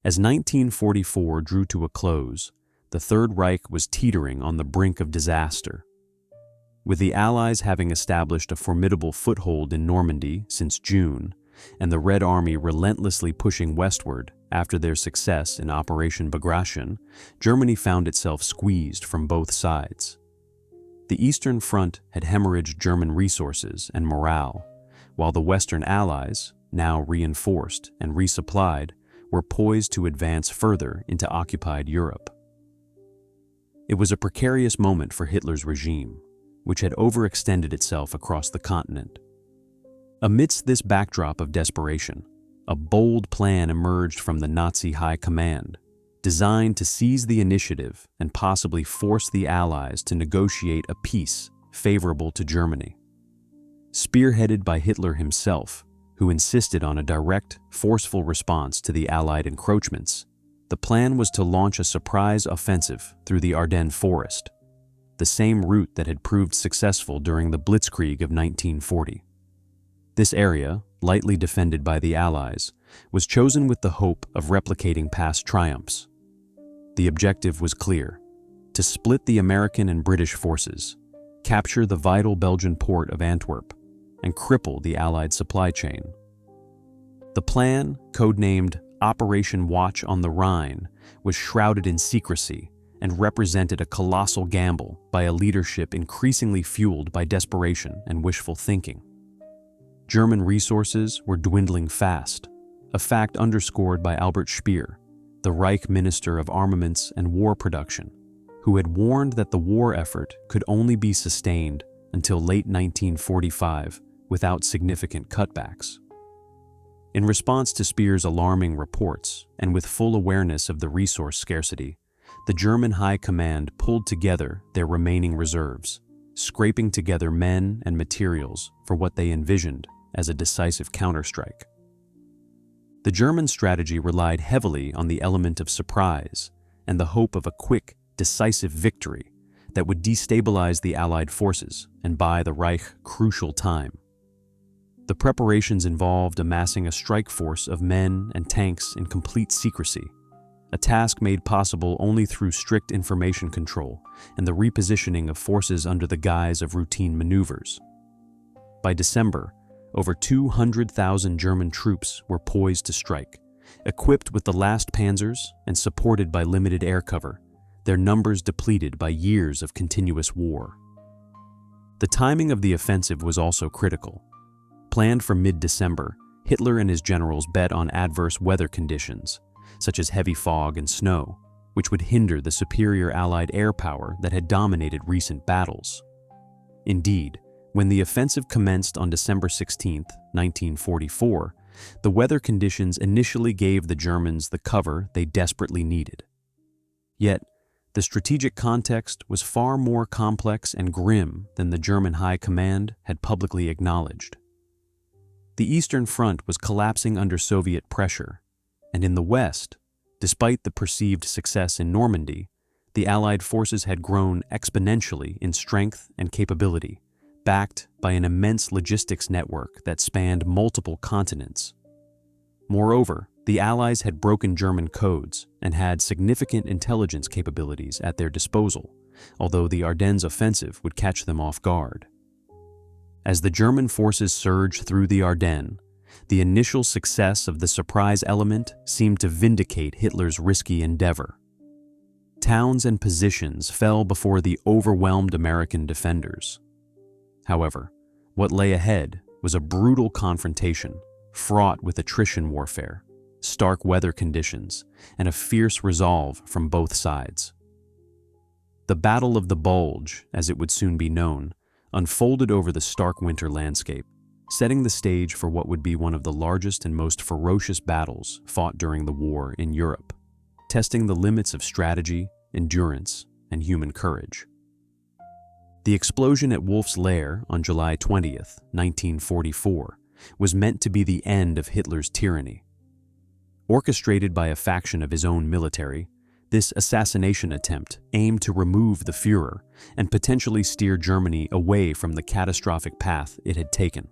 As 1944 drew to a close, the Third Reich was teetering on the brink of disaster. With the Allies having established a formidable foothold in Normandy since June, and the Red Army relentlessly pushing westward after their success in Operation Bagration, Germany found itself squeezed from both sides. The Eastern Front had hemorrhaged German resources and morale, while the Western Allies, now reinforced and resupplied, were poised to advance further into occupied Europe. It was a precarious moment for Hitler's regime, which had overextended itself across the continent. Amidst this backdrop of desperation, a bold plan emerged from the Nazi high command, designed to seize the initiative and possibly force the Allies to negotiate a peace favorable to Germany. Spearheaded by Hitler himself, who insisted on a direct, forceful response to the Allied encroachments, the plan was to launch a surprise offensive through the Ardennes forest, the same route that had proved successful during the Blitzkrieg of 1940. This area, lightly defended by the Allies, was chosen with the hope of replicating past triumphs. The objective was clear: to split the American and British forces, capture the vital Belgian port of Antwerp, and cripple the Allied supply chain. The plan, codenamed Operation Watch on the Rhine, was shrouded in secrecy and represented a colossal gamble by a leadership increasingly fueled by desperation and wishful thinking. German resources were dwindling fast, a fact underscored by Albert Speer, the Reich Minister of Armaments and War Production, who had warned that the war effort could only be sustained until late 1945 without significant cutbacks. In response to Speer's alarming reports, and with full awareness of the resource scarcity, the German High Command pulled together their remaining reserves, scraping together men and materials for what they envisioned as a decisive counterstrike. The German strategy relied heavily on the element of surprise and the hope of a quick, decisive victory that would destabilize the Allied forces and buy the Reich crucial time. The preparations involved amassing a strike force of men and tanks in complete secrecy, a task made possible only through strict information control and the repositioning of forces under the guise of routine maneuvers. By December, over 200,000 German troops were poised to strike, equipped with the last panzers and supported by limited air cover, their numbers depleted by years of continuous war. The timing of the offensive was also critical. Planned for mid-December, Hitler and his generals bet on adverse weather conditions, such as heavy fog and snow, which would hinder the superior Allied air power that had dominated recent battles. Indeed, when the offensive commenced on December 16, 1944, the weather conditions initially gave the Germans the cover they desperately needed. Yet, the strategic context was far more complex and grim than the German High Command had publicly acknowledged. The Eastern Front was collapsing under Soviet pressure, and in the West, despite the perceived success in Normandy, the Allied forces had grown exponentially in strength and capability, backed by an immense logistics network that spanned multiple continents. Moreover, the Allies had broken German codes and had significant intelligence capabilities at their disposal, although the Ardennes offensive would catch them off guard. As the German forces surged through the Ardennes, the initial success of the surprise element seemed to vindicate Hitler's risky endeavor. Towns and positions fell before the overwhelmed American defenders. However, what lay ahead was a brutal confrontation, fraught with attrition warfare, stark weather conditions, and a fierce resolve from both sides. The Battle of the Bulge, as it would soon be known, unfolded over the stark winter landscape, setting the stage for what would be one of the largest and most ferocious battles fought during the war in Europe, testing the limits of strategy, endurance, and human courage. The explosion at Wolf's Lair on July 20, 1944, was meant to be the end of Hitler's tyranny. Orchestrated by a faction of his own military, this assassination attempt aimed to remove the Führer and potentially steer Germany away from the catastrophic path it had taken.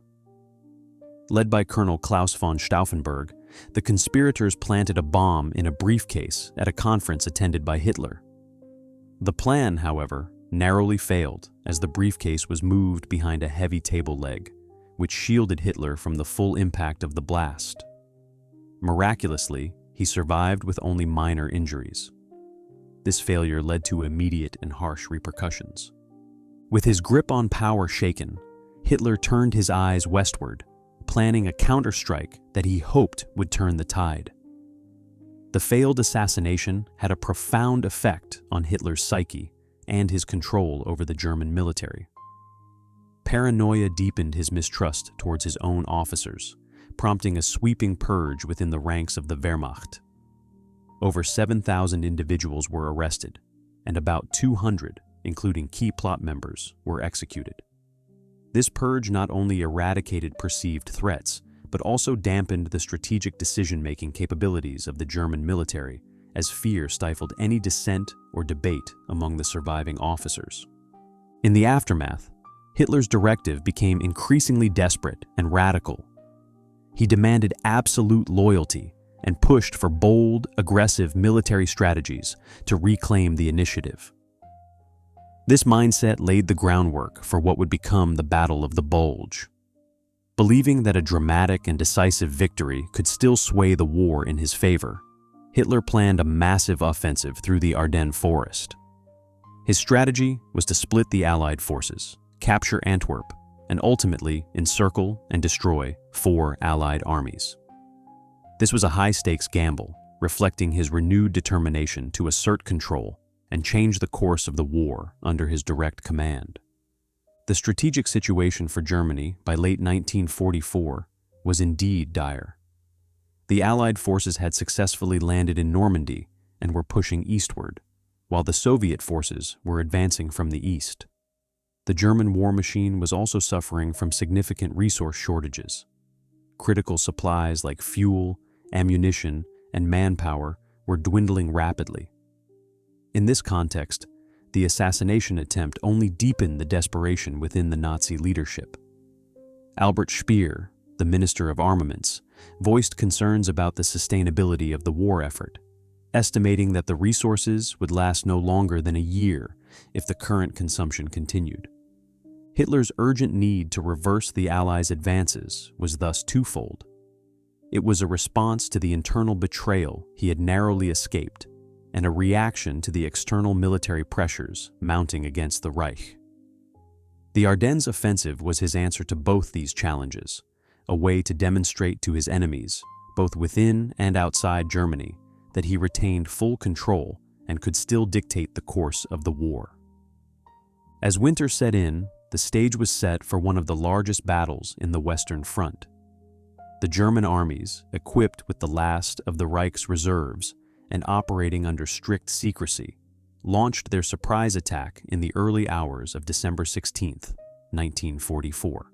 Led by Colonel Klaus von Stauffenberg, the conspirators planted a bomb in a briefcase at a conference attended by Hitler. The plan, however, narrowly failed as the briefcase was moved behind a heavy table leg, which shielded Hitler from the full impact of the blast. Miraculously, he survived with only minor injuries. This failure led to immediate and harsh repercussions. With his grip on power shaken, Hitler turned his eyes westward, planning a counterstrike that he hoped would turn the tide. The failed assassination had a profound effect on Hitler's psyche and his control over the German military. Paranoia deepened his mistrust towards his own officers, prompting a sweeping purge within the ranks of the Wehrmacht. Over 7,000 individuals were arrested, and about 200, including key plot members, were executed. This purge not only eradicated perceived threats, but also dampened the strategic decision-making capabilities of the German military, as fear stifled any dissent or debate among the surviving officers. In the aftermath, Hitler's directive became increasingly desperate and radical. He demanded absolute loyalty and pushed for bold, aggressive military strategies to reclaim the initiative. This mindset laid the groundwork for what would become the Battle of the Bulge. Believing that a dramatic and decisive victory could still sway the war in his favor, Hitler planned a massive offensive through the Ardennes forest. His strategy was to split the Allied forces, capture Antwerp, and ultimately encircle and destroy 4 Allied armies. This was a high-stakes gamble, reflecting his renewed determination to assert control and change the course of the war under his direct command. The strategic situation for Germany by late 1944 was indeed dire. The Allied forces had successfully landed in Normandy and were pushing eastward, while the Soviet forces were advancing from the east. The German war machine was also suffering from significant resource shortages. Critical supplies like fuel, ammunition, and manpower were dwindling rapidly. In this context, the assassination attempt only deepened the desperation within the Nazi leadership. Albert Speer, the Minister of Armaments, voiced concerns about the sustainability of the war effort, estimating that the resources would last no longer than a year if the current consumption continued. Hitler's urgent need to reverse the Allies' advances was thus twofold. It was a response to the internal betrayal he had narrowly escaped, and a reaction to the external military pressures mounting against the Reich. The Ardennes offensive was his answer to both these challenges, a way to demonstrate to his enemies, both within and outside Germany, that he retained full control and could still dictate the course of the war. As winter set in, the stage was set for one of the largest battles in the Western Front. The German armies, equipped with the last of the Reich's reserves and operating under strict secrecy, launched their surprise attack in the early hours of December 16, 1944.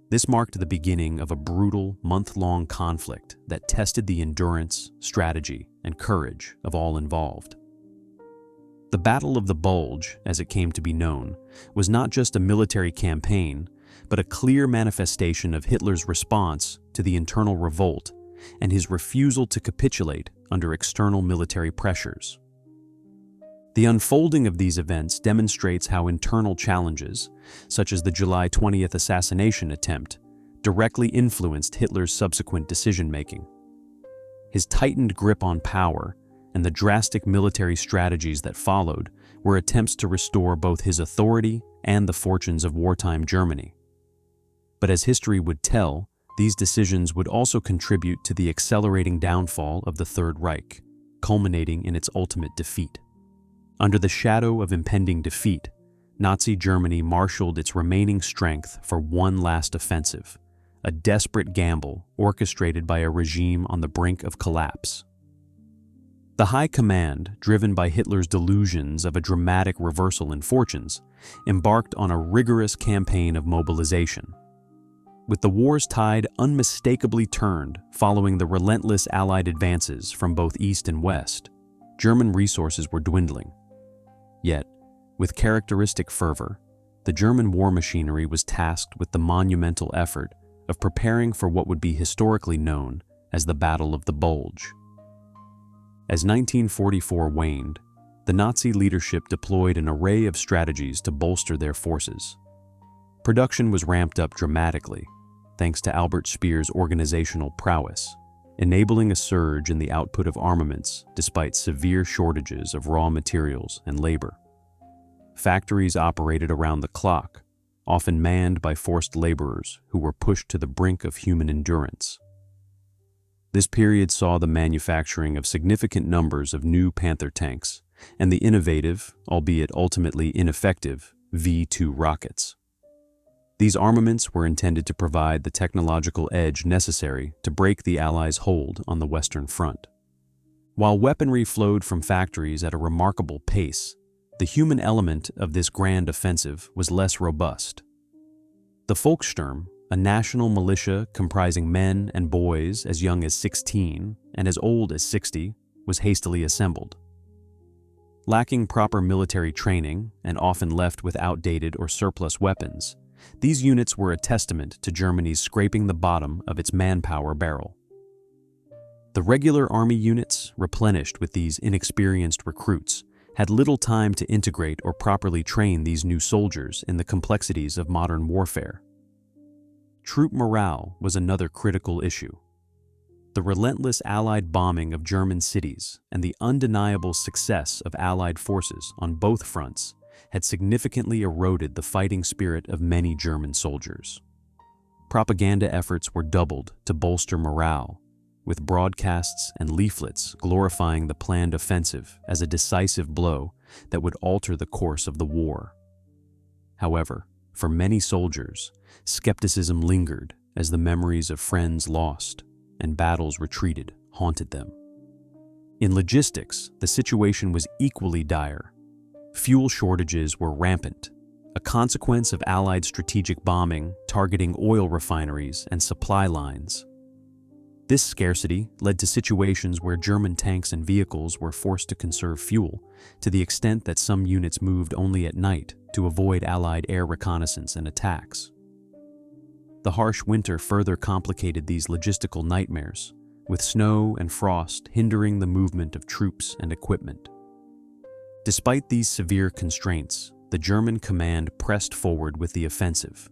This marked the beginning of a brutal, month-long conflict that tested the endurance, strategy, and courage of all involved. The Battle of the Bulge, as it came to be known, was not just a military campaign, but a clear manifestation of Hitler's response to the internal revolt and his refusal to capitulate under external military pressures. The unfolding of these events demonstrates how internal challenges, such as the July 20th assassination attempt, directly influenced Hitler's subsequent decision-making. His tightened grip on power and the drastic military strategies that followed were attempts to restore both his authority and the fortunes of wartime Germany. But as history would tell, these decisions would also contribute to the accelerating downfall of the Third Reich, culminating in its ultimate defeat. Under the shadow of impending defeat, Nazi Germany marshaled its remaining strength for one last offensive, a desperate gamble orchestrated by a regime on the brink of collapse. The High Command, driven by Hitler's delusions of a dramatic reversal in fortunes, embarked on a rigorous campaign of mobilization. With the war's tide unmistakably turned following the relentless Allied advances from both East and West, German resources were dwindling. Yet, with characteristic fervor, the German war machinery was tasked with the monumental effort of preparing for what would be historically known as the Battle of the Bulge. As 1944 waned, the Nazi leadership deployed an array of strategies to bolster their forces. Production was ramped up dramatically, thanks to Albert Speer's organizational prowess, enabling a surge in the output of armaments despite severe shortages of raw materials and labor. Factories operated around the clock, often manned by forced laborers who were pushed to the brink of human endurance. This period saw the manufacturing of significant numbers of new Panther tanks and the innovative, albeit ultimately ineffective, V-2 rockets. These armaments were intended to provide the technological edge necessary to break the Allies' hold on the Western Front. While weaponry flowed from factories at a remarkable pace, the human element of this grand offensive was less robust. The Volkssturm, a national militia comprising men and boys as young as 16 and as old as 60, was hastily assembled. Lacking proper military training and often left with outdated or surplus weapons, these units were a testament to Germany's scraping the bottom of its manpower barrel. The regular army units, replenished with these inexperienced recruits, had little time to integrate or properly train these new soldiers in the complexities of modern warfare. Troop morale was another critical issue. The relentless Allied bombing of German cities and the undeniable success of Allied forces on both fronts had significantly eroded the fighting spirit of many German soldiers. Propaganda efforts were doubled to bolster morale, with broadcasts and leaflets glorifying the planned offensive as a decisive blow that would alter the course of the war. However, for many soldiers, skepticism lingered as the memories of friends lost and battles retreated haunted them. In logistics, the situation was equally dire. Fuel shortages were rampant, a consequence of Allied strategic bombing targeting oil refineries and supply lines. This scarcity led to situations where German tanks and vehicles were forced to conserve fuel, to the extent that some units moved only at night to avoid Allied air reconnaissance and attacks. The harsh winter further complicated these logistical nightmares, with snow and frost hindering the movement of troops and equipment. Despite these severe constraints, the German command pressed forward with the offensive.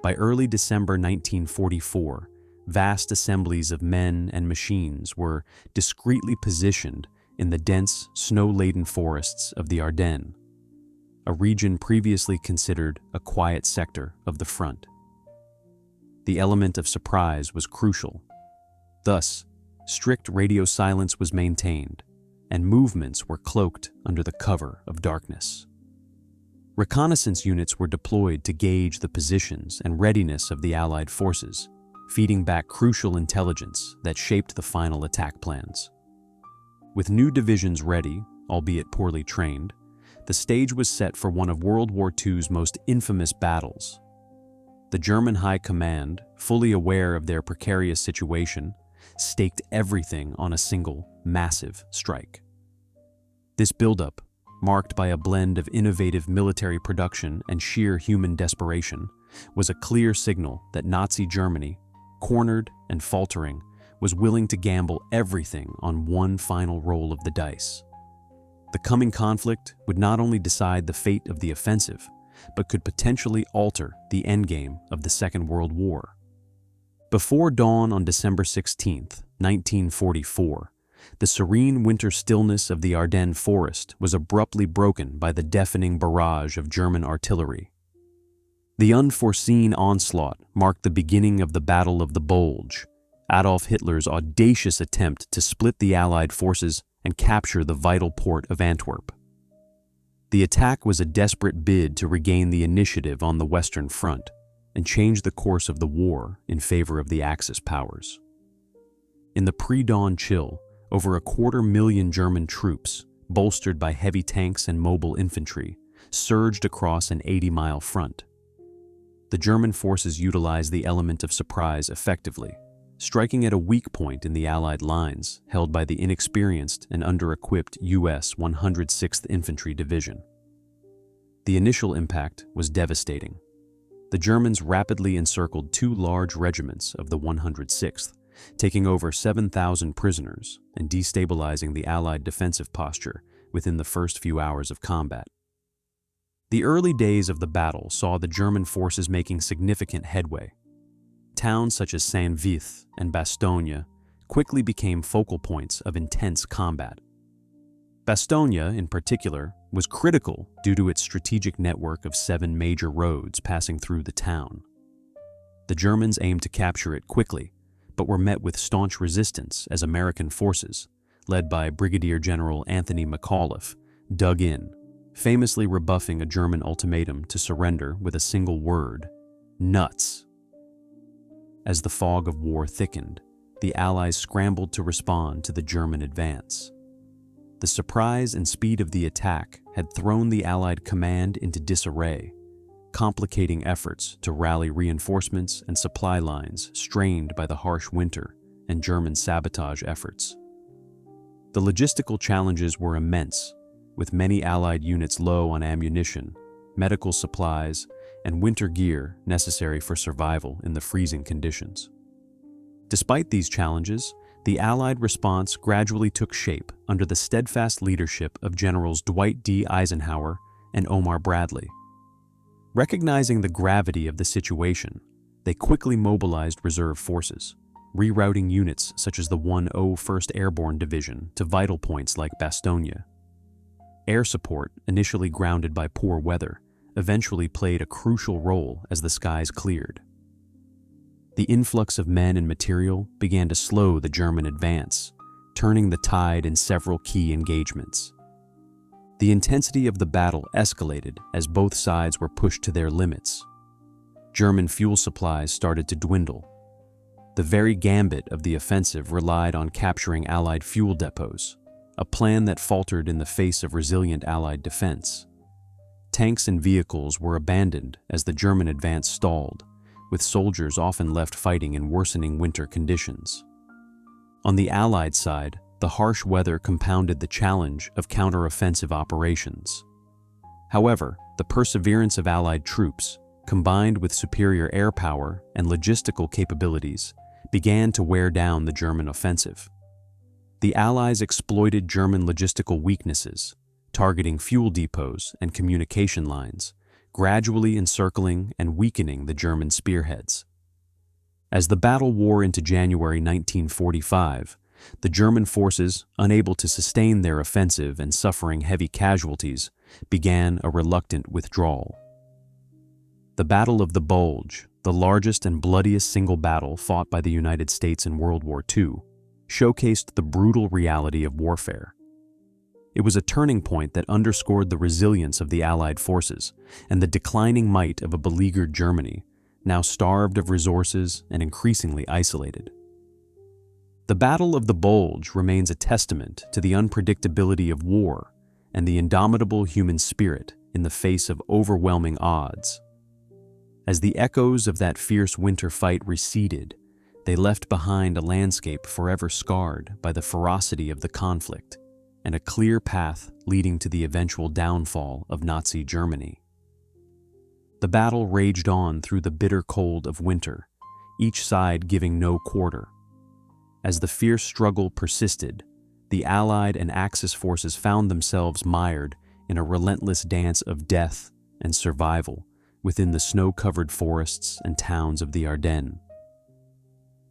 By early December 1944, vast assemblies of men and machines were discreetly positioned in the dense, snow-laden forests of the Ardennes, a region previously considered a quiet sector of the front. The element of surprise was crucial. Thus, strict radio silence was maintained, and movements were cloaked under the cover of darkness. Reconnaissance units were deployed to gauge the positions and readiness of the Allied forces, feeding back crucial intelligence that shaped the final attack plans. With new divisions ready, albeit poorly trained, the stage was set for one of World War II's most infamous battles. The German High Command, fully aware of their precarious situation, staked everything on a single, massive strike. This buildup, marked by a blend of innovative military production and sheer human desperation, was a clear signal that Nazi Germany, cornered and faltering, was willing to gamble everything on one final roll of the dice. The coming conflict would not only decide the fate of the offensive, but could potentially alter the endgame of the Second World War. Before dawn on December 16, 1944, the serene winter stillness of the Ardennes forest was abruptly broken by the deafening barrage of German artillery. The unforeseen onslaught marked the beginning of the Battle of the Bulge, Adolf Hitler's audacious attempt to split the Allied forces and capture the vital port of Antwerp. The attack was a desperate bid to regain the initiative on the Western Front and change the course of the war in favor of the Axis powers. In the pre-dawn chill, over 250,000 German troops, bolstered by heavy tanks and mobile infantry, surged across an 80-mile front. The German forces utilized the element of surprise effectively, striking at a weak point in the Allied lines held by the inexperienced and under-equipped U.S. 106th Infantry Division. The initial impact was devastating. The Germans rapidly encircled two large regiments of the 106th, taking over 7,000 prisoners and destabilizing the Allied defensive posture within the first few hours of combat. The early days of the battle saw the German forces making significant headway. Towns such as Saint-Vith and Bastogne quickly became focal points of intense combat. Bastogne, in particular, was critical due to its strategic network of 7 major roads passing through the town. The Germans aimed to capture it quickly, but were met with staunch resistance as American forces, led by Brigadier General Anthony McAuliffe, dug in, famously rebuffing a German ultimatum to surrender with a single word: nuts. As the fog of war thickened, the Allies scrambled to respond to the German advance. The surprise and speed of the attack had thrown the Allied command into disarray, complicating efforts to rally reinforcements and supply lines strained by the harsh winter and German sabotage efforts. The logistical challenges were immense, with many Allied units low on ammunition, medical supplies, and winter gear necessary for survival in the freezing conditions. Despite these challenges, the Allied response gradually took shape under the steadfast leadership of Generals Dwight D. Eisenhower and Omar Bradley. Recognizing the gravity of the situation, they quickly mobilized reserve forces, rerouting units such as the 101st Airborne Division to vital points like Bastogne. Air support, initially grounded by poor weather, eventually played a crucial role as the skies cleared. The influx of men and material began to slow the German advance, turning the tide in several key engagements. The intensity of the battle escalated as both sides were pushed to their limits. German fuel supplies started to dwindle. The very gambit of the offensive relied on capturing Allied fuel depots, a plan that faltered in the face of resilient Allied defense. Tanks and vehicles were abandoned as the German advance stalled, with soldiers often left fighting in worsening winter conditions. On the Allied side, the harsh weather compounded the challenge of counter-offensive operations. However, the perseverance of Allied troops, combined with superior air power and logistical capabilities, began to wear down the German offensive. The Allies exploited German logistical weaknesses, targeting fuel depots and communication lines, gradually encircling and weakening the German spearheads. As the battle wore into January 1945, the German forces, unable to sustain their offensive and suffering heavy casualties, began a reluctant withdrawal. The Battle of the Bulge, the largest and bloodiest single battle fought by the United States in World War II, showcased the brutal reality of warfare. It was a turning point that underscored the resilience of the Allied forces and the declining might of a beleaguered Germany, now starved of resources and increasingly isolated. The Battle of the Bulge remains a testament to the unpredictability of war and the indomitable human spirit in the face of overwhelming odds. As the echoes of that fierce winter fight receded, they left behind a landscape forever scarred by the ferocity of the conflict and a clear path leading to the eventual downfall of Nazi Germany. The battle raged on through the bitter cold of winter, each side giving no quarter. As the fierce struggle persisted, the Allied and Axis forces found themselves mired in a relentless dance of death and survival within the snow-covered forests and towns of the Ardennes.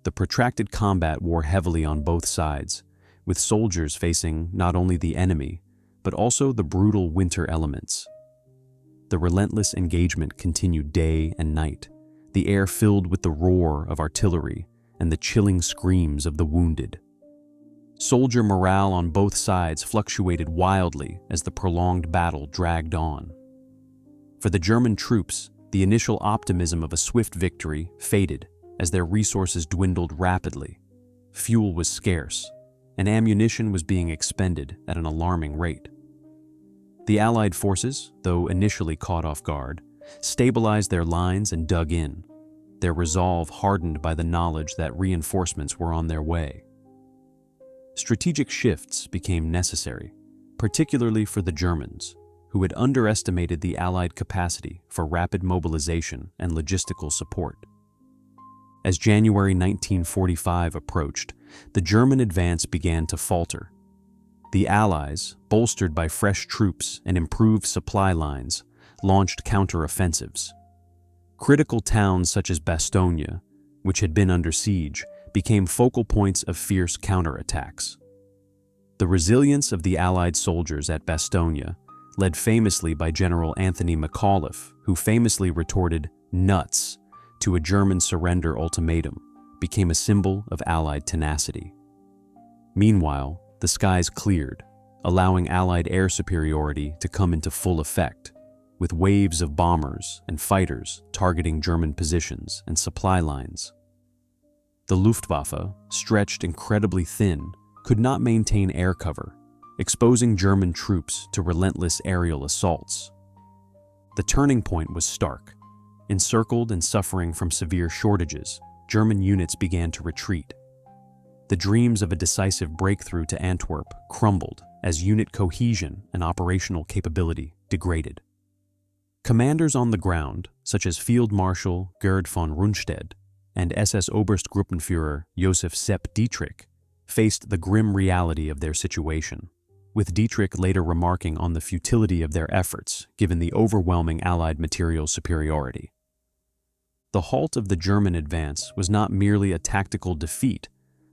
The protracted combat wore heavily on both sides, with soldiers facing not only the enemy, but also the brutal winter elements. The relentless engagement continued day and night, the air filled with the roar of artillery and the chilling screams of the wounded. Soldier morale on both sides fluctuated wildly as the prolonged battle dragged on. For the German troops, the initial optimism of a swift victory faded as their resources dwindled rapidly. Fuel was scarce, and ammunition was being expended at an alarming rate. The Allied forces, though initially caught off guard, stabilized their lines and dug in, their resolve hardened by the knowledge that reinforcements were on their way. Strategic shifts became necessary, particularly for the Germans, who had underestimated the Allied capacity for rapid mobilization and logistical support. As January 1945 approached, the German advance began to falter. The Allies, bolstered by fresh troops and improved supply lines, launched counter-offensives. Critical towns such as Bastogne, which had been under siege, became focal points of fierce counterattacks. The resilience of the Allied soldiers at Bastogne, led famously by General Anthony McAuliffe, who famously retorted "nuts" to a German surrender ultimatum, became a symbol of Allied tenacity. Meanwhile, the skies cleared, allowing Allied air superiority to come into full effect, with waves of bombers and fighters targeting German positions and supply lines. The Luftwaffe, stretched incredibly thin, could not maintain air cover, exposing German troops to relentless aerial assaults. The turning point was stark. Encircled and suffering from severe shortages, German units began to retreat. The dreams of a decisive breakthrough to Antwerp crumbled as unit cohesion and operational capability degraded. Commanders on the ground, such as Field Marshal Gerd von Rundstedt and SS Oberstgruppenführer Josef Sepp Dietrich, faced the grim reality of their situation, with Dietrich later remarking on the futility of their efforts given the overwhelming Allied material superiority. The halt of the German advance was not merely a tactical defeat,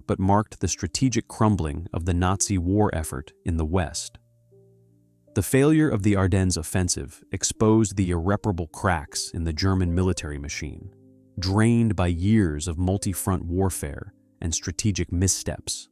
but marked the strategic crumbling of the Nazi war effort in the West. The failure of the Ardennes offensive exposed the irreparable cracks in the German military machine, drained by years of multi-front warfare and strategic missteps.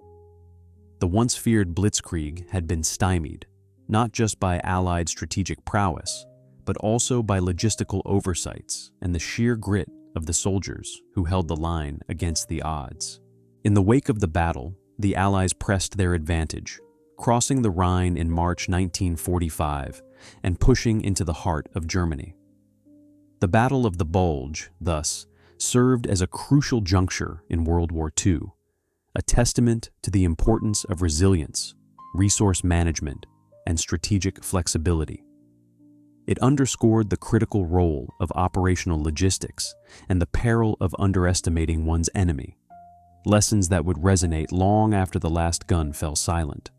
The once feared blitzkrieg had been stymied, not just by Allied strategic prowess, but also by logistical oversights and the sheer grit of the soldiers who held the line against the odds. In the wake of the battle, the Allies pressed their advantage, crossing the Rhine in March 1945 and pushing into the heart of Germany. The Battle of the Bulge, thus, served as a crucial juncture in World War II, a testament to the importance of resilience, resource management, and strategic flexibility. It underscored the critical role of operational logistics and the peril of underestimating one's enemy, lessons that would resonate long after the last gun fell silent.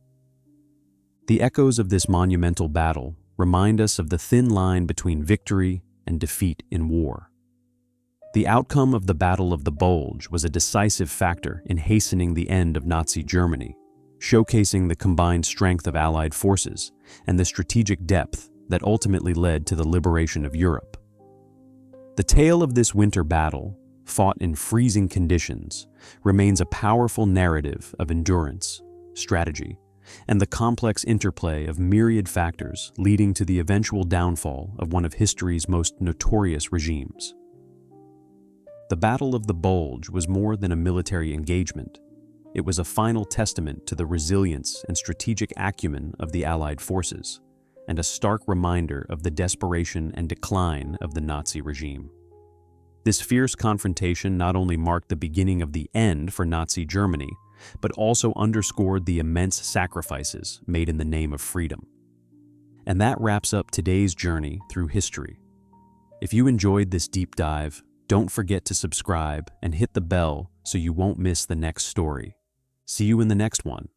The echoes of this monumental battle remind us of the thin line between victory and defeat in war. The outcome of the Battle of the Bulge was a decisive factor in hastening the end of Nazi Germany, showcasing the combined strength of Allied forces and the strategic depth that ultimately led to the liberation of Europe. The tale of this winter battle, fought in freezing conditions, remains a powerful narrative of endurance, strategy, and the complex interplay of myriad factors leading to the eventual downfall of one of history's most notorious regimes. The Battle of the Bulge was more than a military engagement. It was a final testament to the resilience and strategic acumen of the Allied forces, and a stark reminder of the desperation and decline of the Nazi regime. This fierce confrontation not only marked the beginning of the end for Nazi Germany, but also underscored the immense sacrifices made in the name of freedom. And that wraps up today's journey through history. If you enjoyed this deep dive, don't forget to subscribe and hit the bell so you won't miss the next story. See you in the next one.